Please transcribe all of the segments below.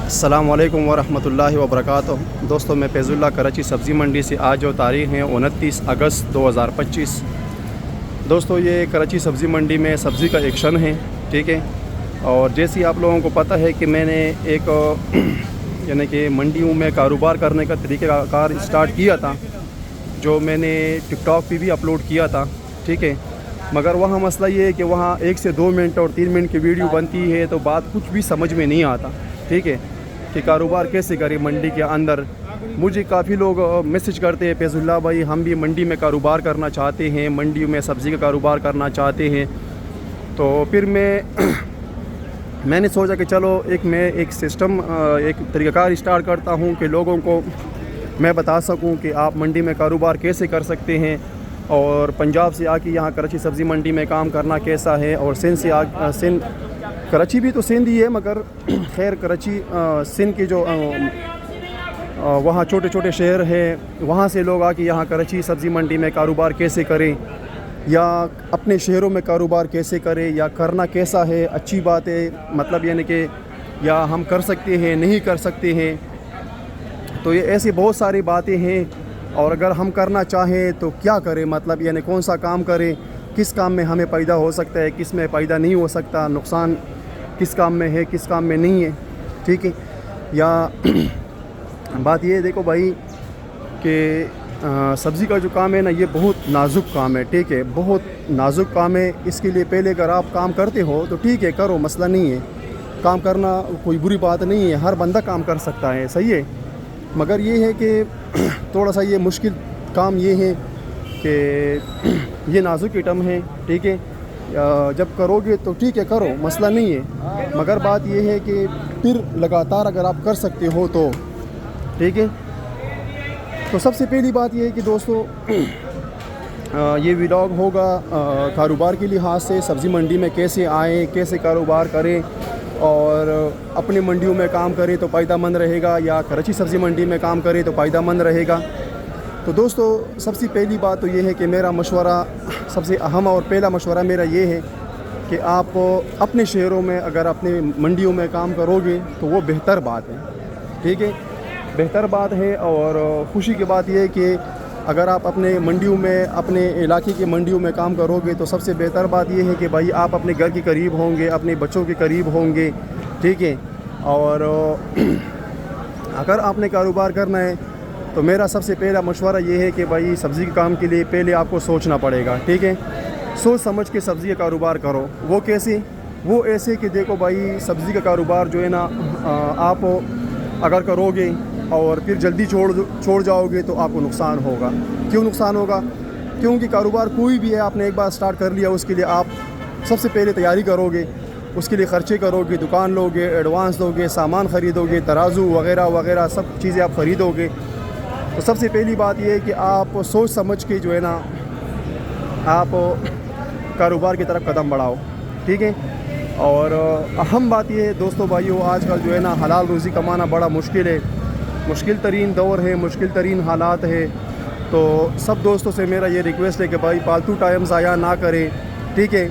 السلام علیکم ورحمۃ اللہ وبرکاتہ۔ دوستوں، میں فیض اللہ کراچی سبزی منڈی سے آج جو تاریخ ہے 29 اگست 2025۔ دوستوں، یہ کراچی سبزی منڈی میں سبزی کا ایکشن ہے، ٹھیک ہے۔ اور جیسی آپ لوگوں کو پتہ ہے کہ میں نے ایک یعنی کہ منڈیوں میں کاروبار کرنے کا طریقہ کار اسٹارٹ کیا تھا، جو میں نے ٹک ٹاک پہ بھی اپلوڈ کیا تھا، ٹھیک ہے۔ مگر وہاں مسئلہ یہ ہے کہ وہاں 1 سے 2 منٹ اور 3 منٹ کی ویڈیو بنتی ہے تو بات کچھ بھی سمجھ میں نہیں آتا، ٹھیک ہے، کہ کاروبار کیسے کرے منڈی کے اندر۔ مجھے کافی لوگ میسج کرتے ہیں، فیض اللہ بھائی ہم بھی منڈی میں کاروبار کرنا چاہتے ہیں، منڈی میں سبزی کا کاروبار کرنا چاہتے ہیں۔ تو پھر میں نے سوچا کہ چلو میں ایک سسٹم ایک طریقہ کار اسٹارٹ کرتا ہوں کہ لوگوں کو میں بتا سکوں کہ آپ منڈی میں کاروبار کیسے کر سکتے ہیں، اور پنجاب سے آ کے یہاں کراچی سبزی منڈی میں کام کرنا کیسا ہے، اور سندھ سے کراچی بھی تو سندھ ہی ہے، مگر خیر کراچی سندھ کی جو وہاں چھوٹے چھوٹے شہر ہیں، وہاں سے لوگ آ کے یہاں کراچی سبزی منڈی میں کاروبار کیسے کریں، یا اپنے شہروں میں کاروبار کیسے کریں، یا کرنا کیسا ہے، اچھی بات ہے، مطلب یعنی کہ یا ہم کر سکتے ہیں نہیں کر سکتے ہیں۔ تو یہ ایسی بہت ساری باتیں ہیں، اور اگر ہم کرنا چاہیں تو کیا کریں، مطلب یعنی کون سا کام کریں، کس کام میں ہمیں پیدا ہو سکتا ہے، کس میں پیدا نہیں ہو سکتا، نقصان کس کام میں ہے کس کام میں نہیں ہے، ٹھیک ہے۔ یا بات یہ دیکھو بھائی کہ سبزی کا جو کام ہے نا، یہ بہت نازک کام ہے، ٹھیک ہے، بہت نازک کام ہے۔ اس کے لیے پہلے اگر آپ کام کرتے ہو تو ٹھیک ہے، کرو، مسئلہ نہیں ہے، کام کرنا کوئی بری بات نہیں ہے، ہر بندہ کام کر سکتا ہے، صحیح ہے۔ مگر یہ ہے کہ تھوڑا سا یہ مشکل کام یہ ہے کہ یہ نازک ایٹم ہے، ٹھیک ہے۔ جب کرو گے تو ٹھیک ہے، کرو، مسئلہ نہیں ہے، مگر بات یہ ہے کہ پھر لگاتار اگر آپ کر سکتے ہو تو ٹھیک ہے۔ تو سب سے پہلی بات یہ ہے کہ دوستو، یہ ولاگ ہوگا کاروبار کے لحاظ سے، سبزی منڈی میں کیسے آئیں، کیسے کاروبار کریں، اور اپنے منڈیوں میں کام کریں تو فائدہ مند رہے گا، یا کراچی سبزی منڈی میں کام کریں تو فائدہ مند رہے گا۔ تو دوستو، سب سے پہلی بات تو یہ ہے کہ میرا مشورہ، سب سے اہم اور پہلا مشورہ میرا یہ ہے کہ آپ اپنے شہروں میں اگر اپنے منڈیوں میں کام کرو گے تو وہ بہتر بات ہے، ٹھیک ہے، بہتر بات ہے۔ اور خوشی کی بات یہ ہے کہ اگر آپ اپنے منڈیوں میں، اپنے علاقے کی منڈیوں میں کام کرو گے تو سب سے بہتر بات یہ ہے کہ بھائی آپ اپنے گھر کے قریب ہوں گے، اپنے بچوں کے قریب ہوں گے، ٹھیک ہے۔ اور اگر آپ نے کاروبار کرنا ہے تو میرا سب سے پہلا مشورہ یہ ہے کہ بھائی سبزی کے کام کے لیے پہلے آپ کو سوچنا پڑے گا، ٹھیک ہے، سوچ سمجھ کے سبزی کا کاروبار کرو۔ وہ کیسے؟ وہ ایسے کہ دیکھو بھائی سبزی کا کاروبار جو ہے نا، آپ اگر کرو گے اور پھر جلدی چھوڑ جاؤ گے تو آپ کو نقصان ہوگا۔ کیوں نقصان ہوگا؟ کیونکہ کاروبار کوئی بھی ہے، آپ نے ایک بار سٹارٹ کر لیا، اس کے لیے آپ سب سے پہلے تیاری کرو گے، اس کے لیے خرچے کرو گے، دکان لو گے، ایڈوانس دو گے، سامان خریدو گے، ترازو وغیرہ وغیرہ سب چیزیں آپ خریدو گے۔ تو سب سے پہلی بات یہ ہے کہ آپ سوچ سمجھ کے جو ہے نا، آپ کاروبار کی طرف قدم بڑھاؤ، ٹھیک ہے۔ اور اہم بات یہ ہے دوستو بھائیو، آج کل جو ہے نا حلال روزی کمانا بڑا مشکل ہے، مشکل ترین دور ہے، مشکل ترین حالات ہے۔ تو سب دوستوں سے میرا یہ ریکویسٹ ہے کہ بھائی فالتو ٹائم ضائع نہ کریں، ٹھیک ہے۔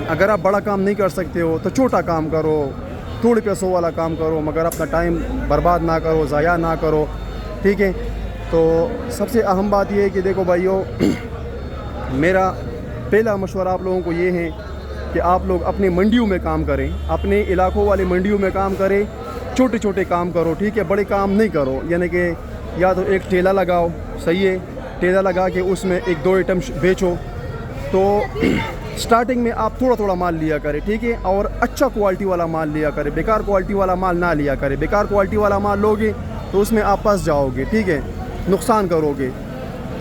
اگر آپ بڑا کام نہیں کر سکتے ہو تو چھوٹا کام کرو، تھوڑے پیسوں والا کام کرو، مگر اپنا ٹائم برباد نہ کرو، ضائع نہ کرو، ٹھیک ہے۔ تو سب سے اہم بات یہ ہے کہ دیکھو بھائیو، میرا پہلا مشورہ آپ لوگوں کو یہ ہے کہ آپ لوگ اپنے منڈیوں میں کام کریں، اپنے علاقوں والے منڈیوں میں کام کریں، چھوٹے چھوٹے کام کرو، ٹھیک ہے، بڑے کام نہیں کرو۔ یعنی کہ یا تو ایک ٹھیلا لگاؤ، صحیح ہے، ٹھیلا لگا کے اس میں 1-2 آئٹم بیچو۔ تو سٹارٹنگ میں آپ تھوڑا تھوڑا مال لیا کرے، ٹھیک ہے، اور اچھا کوالٹی والا مال لیا کرے، بیکار کوالٹی والا مال نہ لیا کرے۔ بیکار کوالٹی والا مال لوگے تو اس میں آپ پھنس جاؤ گے، ٹھیک ہے، نقصان کرو گے۔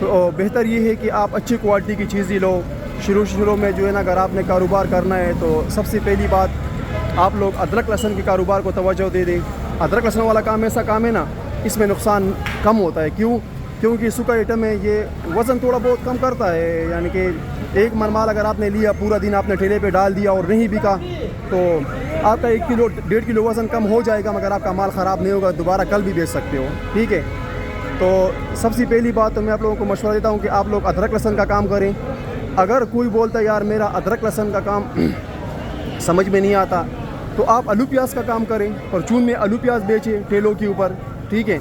تو بہتر یہ ہے کہ آپ اچھی کوالٹی کی چیزیں لو۔ شروع میں جو ہے نا، اگر آپ نے کاروبار کرنا ہے تو سب سے پہلی بات آپ لوگ ادرک لہسن کے کاروبار کو توجہ دے دیں۔ ادرک لہسن والا کام ایسا کام ہے نا، اس میں نقصان کم ہوتا ہے۔ کیونکہ سوکھا آئٹم ہے، یہ وزن تھوڑا بہت کم کرتا ہے۔ یعنی کہ 1 من مال اگر آپ نے لیا، پورا دن آپ نے ٹھیلے پہ ڈال دیا اور نہیں بکا تو آپ کا 1 کلو 1.5 کلو وزن کم ہو جائے گا، مگر آپ کا مال خراب نہیں ہوگا، دوبارہ کل بھی بیچ سکتے ہو، ٹھیک ہے۔ تو سب سے پہلی بات تو میں آپ لوگوں کو مشورہ دیتا ہوں کہ آپ لوگ ادرک لہسن کا کام کریں۔ اگر کوئی بولتا ہے یار میرا ادرک لہسن کا کام سمجھ میں نہیں آتا، تو آپ آلو پیاز کا کام کریں، پرچون میں آلو پیاز بیچیں ٹھیلوں کے اوپر، ٹھیک ہے۔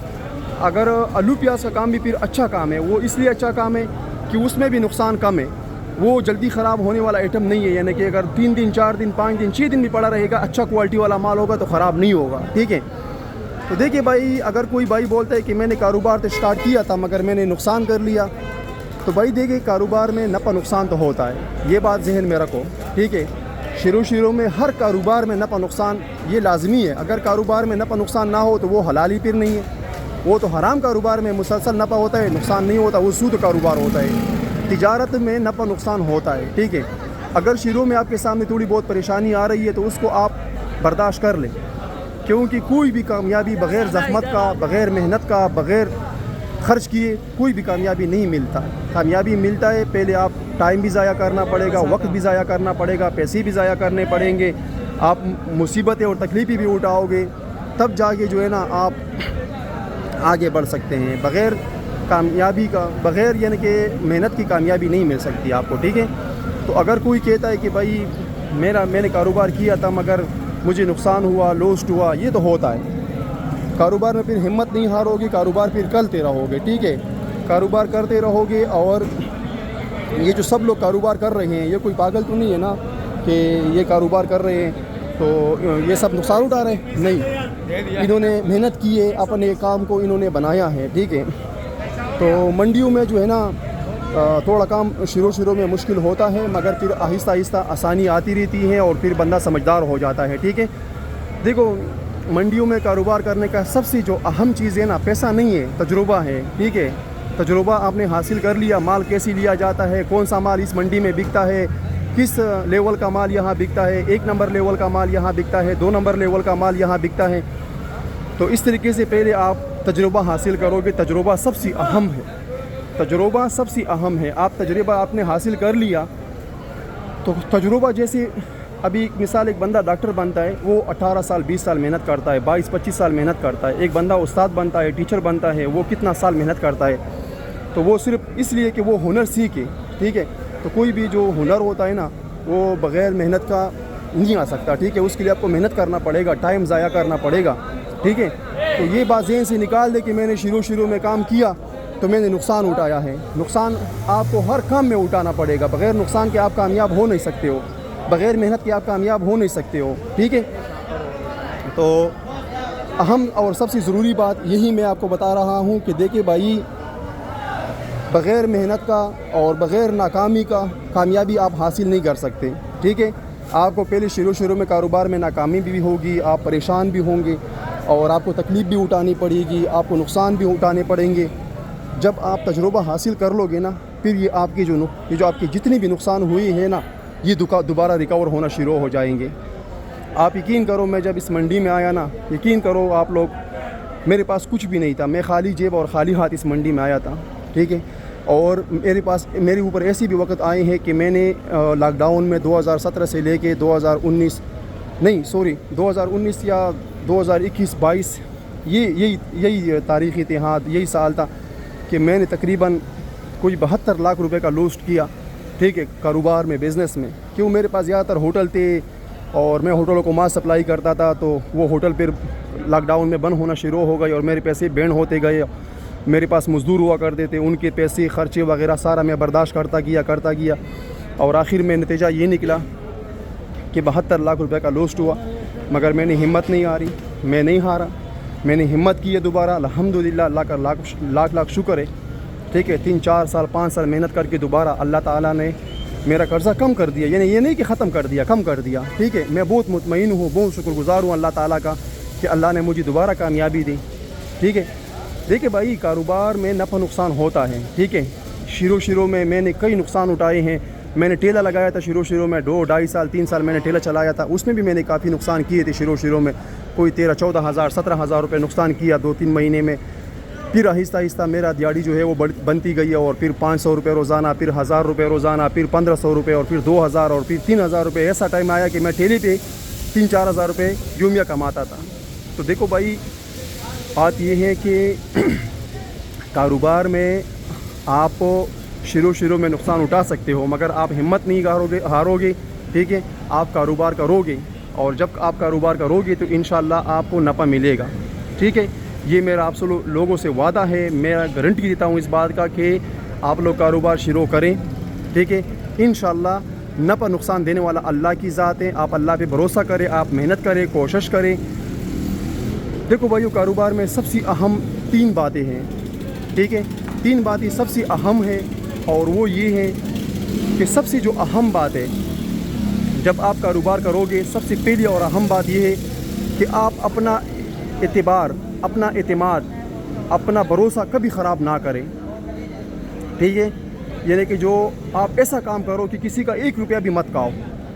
اگر آلو پیاز کا کام بھی پھر اچھا کام ہے، وہ اس لیے اچھا کام ہے کہ اس میں بھی نقصان کم ہے، وہ جلدی خراب ہونے والا آئٹم نہیں ہے، یعنی کہ اگر 3 دن 4 دن 5 دن 6 دن بھی پڑا رہے گا، اچھا کوالٹی والا مال ہوگا تو خراب نہیں ہوگا، ٹھیک ہے۔ تو دیکھیے بھائی، اگر کوئی بھائی بولتا ہے کہ میں نے کاروبار تو اسٹارٹ کیا تھا مگر میں نے نقصان کر لیا، تو بھائی دیکھیے کاروبار میں نفع نقصان تو ہوتا ہے، یہ بات ذہن میں رکھو، ٹھیک ہے۔ شروع میں ہر کاروبار میں نفع نقصان یہ لازمی ہے، اگر کاروبار میں نفع نقصان نہ ہو تو وہ حلال ہی پھر نہیں ہے، وہ تو حرام کاروبار میں مسلسل نفع ہوتا ہے، نقصان نہیں ہوتا، وہ سود کاروبار ہوتا ہے۔ تجارت میں نفع نقصان ہوتا ہے، ٹھیک ہے۔ اگر شروع میں آپ کے سامنے تھوڑی بہت پریشانی آ رہی ہے تو اس کو آپ برداشت کر لیں، کیونکہ کوئی بھی کامیابی بغیر زحمت کا، بغیر محنت کا، بغیر خرچ کیے کوئی بھی کامیابی نہیں ملتا۔ کامیابی ملتا ہے پہلے آپ ٹائم بھی ضائع کرنا پڑے گا، وقت بھی ضائع کرنا پڑے گا، پیسے بھی ضائع کرنے پڑیں گے، آپ مصیبتیں اور تکلیفیں بھی اٹھاؤ گے، تب جا کے جو ہے نا آپ آگے بڑھ سکتے ہیں۔ بغیر کامیابی کا، بغیر یعنی کہ محنت کی کامیابی نہیں مل سکتی آپ کو، ٹھیک ہے۔ تو اگر کوئی کہتا ہے کہ بھائی میں نے کاروبار کیا تھا مگر مجھے نقصان ہوا، لوسٹ ہوا، یہ تو ہوتا ہے۔ کاروبار میں پھر ہمت نہیں ہارو گے، کاروبار پھر کرتے رہو گے، ٹھیک ہے۔ کاروبار کرتے رہو گے، اور یہ جو سب لوگ کاروبار کر رہے ہیں، یہ کوئی پاگل تو نہیں ہے نا کہ یہ کاروبار کر رہے ہیں تو یہ سب نقصان اٹھا رہے ہیں، نہیں، انہوں نے محنت کی ہے، اپنے کام کو انہوں نے بنایا ہے، ٹھیک ہے۔ تو منڈیوں میں جو ہے نا تھوڑا کام شروع میں مشکل ہوتا ہے، مگر پھر آہستہ آہستہ آسانی آتی رہتی ہے اور پھر بندہ سمجھدار ہو جاتا ہے، ٹھیک ہے۔ دیکھو منڈیوں میں کاروبار کرنے کا سب سے جو اہم چیز ہے نا، پیسہ نہیں ہے، تجربہ ہے، ٹھیک ہے۔ تجربہ آپ نے حاصل کر لیا، مال کیسے لیا جاتا ہے، کون سا مال اس منڈی میں بکتا ہے، کس لیول کا مال یہاں بکتا ہے، 1 نمبر لیول کا مال یہاں بکتا ہے، 2 نمبر لیول کا مال یہاں بکتا ہے، تو اس طریقے سے پہلے آپ تجربہ حاصل کرو گے۔ تجربہ سب سے اہم ہے، تجربہ سب سے اہم ہے۔ آپ تجربہ آپ نے حاصل کر لیا تو تجربہ، جیسے ابھی مثال ایک بندہ ڈاکٹر بنتا ہے، وہ 18 سال 20 سال محنت کرتا ہے، 22-25 سال محنت کرتا ہے۔ ایک بندہ استاد بنتا ہے، ٹیچر بنتا ہے، وہ کتنا سال محنت کرتا ہے، تو وہ صرف اس لیے کہ وہ ہنر سیکھے، ٹھیک ہے۔ تو کوئی بھی جو ہنر ہوتا ہے نا، وہ بغیر محنت کا نہیں آ سکتا، ٹھیک ہے۔ اس کے لیے آپ کو محنت کرنا پڑے گا، ٹائم ضائع کرنا پڑے گا، ٹھیک ہے۔ تو یہ بات ذہن سے نکال دے کہ میں نے شروع میں کام کیا تو میں نے نقصان اٹھایا ہے۔ نقصان آپ کو ہر کام میں اٹھانا پڑے گا، بغیر نقصان کے آپ کامیاب ہو نہیں سکتے ہو، بغیر محنت کے آپ کامیاب ہو نہیں سکتے ہو، ٹھیک ہے۔ تو اہم اور سب سے ضروری بات یہی میں آپ کو بتا رہا ہوں کہ دیکھیں بھائی، بغیر محنت کا اور بغیر ناکامی کا کامیابی آپ حاصل نہیں کر سکتے، ٹھیک ہے۔ آپ کو پہلے شروع میں کاروبار میں ناکامی بھی ہوگی، آپ پریشان بھی ہوں گے اور آپ کو تکلیف بھی اٹھانی پڑے گی، آپ کو نقصان بھی اٹھانے پڑیں گے۔ جب آپ تجربہ حاصل کر لو گے نا، پھر یہ آپ کی جو آپ کی جتنی بھی نقصان ہوئی ہے نا، یہ دوبارہ ریکور ہونا شروع ہو جائیں گے۔ آپ یقین کرو، میں جب اس منڈی میں آیا نا، یقین کرو آپ لوگ، میرے پاس کچھ بھی نہیں تھا، میں خالی جیب اور خالی ہاتھ اس منڈی میں آیا تھا، ٹھیک ہے۔ اور میرے اوپر ایسی بھی وقت آئے ہیں کہ میں نے لاک ڈاؤن میں 2017 سے لے کے 2019 یا 2021-22 یہی تاریخی اتحاد یہی سال تھا کہ میں نے تقریباً کوئی 72 لاکھ روپے کا لوسٹ کیا، ٹھیک ہے، کاروبار میں، بزنس میں۔ کیوں؟ میرے پاس زیادہ تر ہوٹل تھے اور میں ہوٹلوں کو مال سپلائی کرتا تھا، تو وہ ہوٹل پھر لاک ڈاؤن میں بند ہونا شروع ہو گئی اور میرے پیسے بینڈ ہوتے گئے۔ میرے پاس مزدور ہوا کرتے تھے، ان کے پیسے خرچے وغیرہ سارا میں برداشت کرتا گیا اور آخر میں نتیجہ یہ نکلا کہ 72 لاکھ روپے کا لوسٹ ہوا۔ مگر میں نے ہمت نہیں ہاری، میں نہیں ہارا، میں نے ہمت کی ہے دوبارہ، الحمدللہ، اللہ کا لاکھ شکر ہے، ٹھیک ہے۔ 3-4 سال 5 سال محنت کر کے دوبارہ اللہ تعالیٰ نے میرا قرضہ کم کر دیا، یعنی یہ نہیں کہ ختم کر دیا، کم کر دیا، ٹھیک ہے۔ میں بہت مطمئن ہوں، بہت شکر گزار ہوں اللہ تعالیٰ کا کہ اللہ نے مجھے دوبارہ کامیابی دی، ٹھیک ہے۔ دیکھیں بھائی، کاروبار میں نفع نقصان ہوتا ہے، ٹھیک ہے۔ شروع میں نے کئی نقصان اٹھائے ہیں۔ میں نے ٹھیلا لگایا تھا شروع میں 2-2.5 سال 3 سال میں نے ٹھیلا چلایا تھا، اس میں بھی میں نے کافی نقصان کیے تھے شروع میں، کوئی 13-14 ہزار 17 ہزار روپے نقصان کیا 2-3 مہینے میں۔ پھر آہستہ آہستہ میرا دیہڑی جو ہے وہ بنتی گئی اور پھر 500 روپے روزانہ، پھر 1000 روپے روزانہ، پھر 1500 روپے اور پھر 2000 اور پھر 3000 روپے۔ ایسا ٹائم آیا کہ میں ٹھیلے پہ 3-4 ہزار روپے یومیہ کماتا تھا۔ تو دیکھو بھائی، بات یہ ہے کہ کاروبار میں آپ شروع میں نقصان اٹھا سکتے ہو، مگر آپ ہمت نہیں ہارو گے، ٹھیک ہے۔ آپ کاروبار کرو گے اور جب آپ کاروبار کرو گے تو انشاءاللہ آپ کو نفع ملے گا. ٹھیک ہے, یہ میرا آپ لوگوں سے وعدہ ہے. میں گارنٹی دیتا ہوں اس بات کا کہ آپ لوگ کاروبار شروع کریں. ٹھیک ہے, انشاءاللہ نفع نقصان دینے والا اللہ کی ذات ہے. آپ اللہ پہ بھروسہ کریں, آپ محنت کریں, کوشش کریں. دیکھو بھائیو, کاروبار میں سب سے اہم 3 باتیں ہیں. ٹھیک ہے, 3 باتیں سب سے اہم ہیں, اور وہ یہ ہے کہ سب سے جو اہم بات ہے جب آپ کاروبار کرو گے, سب سے پہلی اور اہم بات یہ ہے کہ آپ اپنا اعتبار, اپنا اعتماد, اپنا بھروسہ کبھی خراب نہ کریں. ٹھیک ہے, یعنی کہ جو آپ ایسا کام کرو کہ کسی کا 1 روپیہ بھی مت کھاؤ,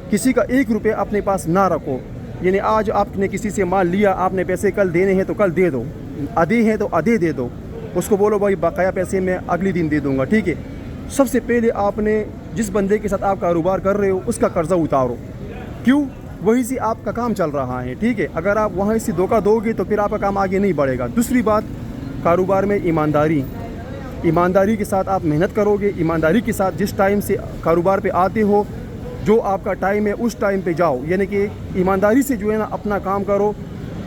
کسی کا 1 روپیہ اپنے پاس نہ رکھو. یعنی آج آپ نے کسی سے مال لیا, آپ نے پیسے کل دینے ہیں تو کل دے دو, آدھے ہیں تو آدھے دے دو, اس کو بولو بھائی بقایا پیسے میں اگلی دن دے دوں گا. ٹھیک ہے, سب سے پہلے آپ نے جس بندے کے ساتھ آپ کاروبار کر رہے ہو اس کا قرضہ اتارو. کیوں؟ وہیں سے آپ کا کام چل رہا ہے. ٹھیک ہے, اگر آپ وہیں سے دھوکہ دو گے تو پھر آپ کا کام آگے نہیں بڑھے گا. دوسری بات, کاروبار میں ایمانداری کے ساتھ آپ محنت کرو گے. ایمانداری کے ساتھ جس ٹائم سے کاروبار پہ آتے ہو, جو آپ کا ٹائم ہے اس ٹائم پہ جاؤ. یعنی کہ ایمانداری سے جو ہے نا اپنا کام کرو,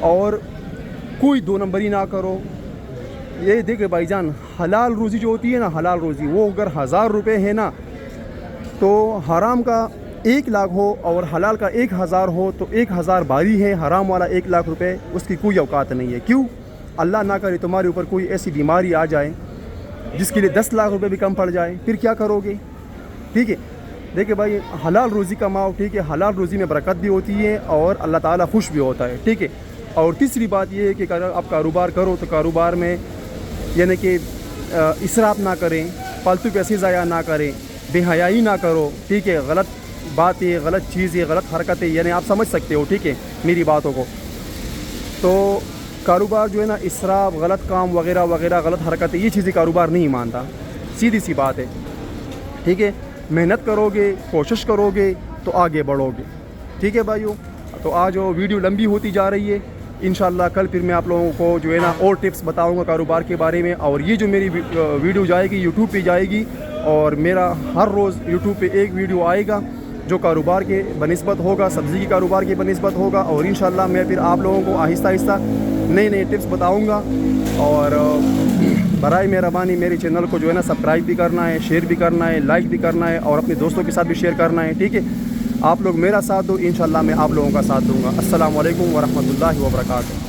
اور کوئی 2 نمبری نہ کرو. یہ دیکھیں بھائی جان, حلال روزی جو ہوتی ہے نا, حلال روزی, وہ اگر 1000 روپے ہے نا, تو حرام کا 1 لاکھ ہو اور حلال کا 1000 ہو تو 1000 باری ہے, حرام والا 1 لاکھ روپے اس کی کوئی اوقات نہیں ہے. کیوں؟ اللہ نہ کرے تمہارے اوپر کوئی ایسی بیماری آ جائے جس کے لیے 10 لاکھ روپے بھی کم پڑ جائے, پھر کیا کرو گے؟ ٹھیک ہے, دیکھیں بھائی, حلال روزی کماؤ. ٹھیک ہے, حلال روزی میں برکت بھی ہوتی ہے اور اللہ تعالیٰ خوش بھی ہوتا ہے. ٹھیک ہے, اور تیسری بات یہ ہے کہ اگر آپ کاروبار کرو تو کاروبار میں یعنی کہ اسراف نہ کریں, فالتو پیسے ضائع نہ کریں, بے حیائی نہ کرو. ٹھیک ہے, غلط باتیں, غلط چیزیں, غلط حرکتیں, یعنی آپ سمجھ سکتے ہو. ٹھیک ہے میری باتوں کو. تو کاروبار جو ہے نا, اسراف, غلط کام وغیرہ وغیرہ, غلط حرکتیں, یہ چیزیں کاروبار نہیں مانتا. سیدھی سی بات ہے. ٹھیک ہے, محنت کرو گے, کوشش کرو گے تو آگے بڑھو گے. ٹھیک ہے بھائیو, تو آج وہ ویڈیو لمبی ہوتی جا رہی ہے. انشاءاللہ کل پھر میں آپ لوگوں کو جو ہے نا اور ٹپس بتاؤں گا کاروبار کے بارے میں. اور یہ جو میری ویڈیو جائے گی یوٹیوب پہ جائے گی, اور میرا ہر روز یوٹیوب پہ ایک ویڈیو آئے گا جو کاروبار کے بنسبت ہوگا, سبزی کی کاروبار کے بنسبت ہوگا. اور انشاءاللہ میں پھر آپ لوگوں کو آہستہ آہستہ نئے ٹپس بتاؤں گا. اور برائے مہربانی میرے چینل کو جو ہے نا سبسکرائب بھی کرنا ہے, شیئر بھی کرنا ہے, لائک بھی کرنا ہے, اور اپنے دوستوں کے ساتھ بھی شیئر کرنا ہے. ٹھیک ہے, آپ لوگ میرا ساتھ دو, انشاءاللہ میں آپ لوگوں کا ساتھ دوں گا. السلام علیکم ورحمۃ اللہ وبرکاتہ.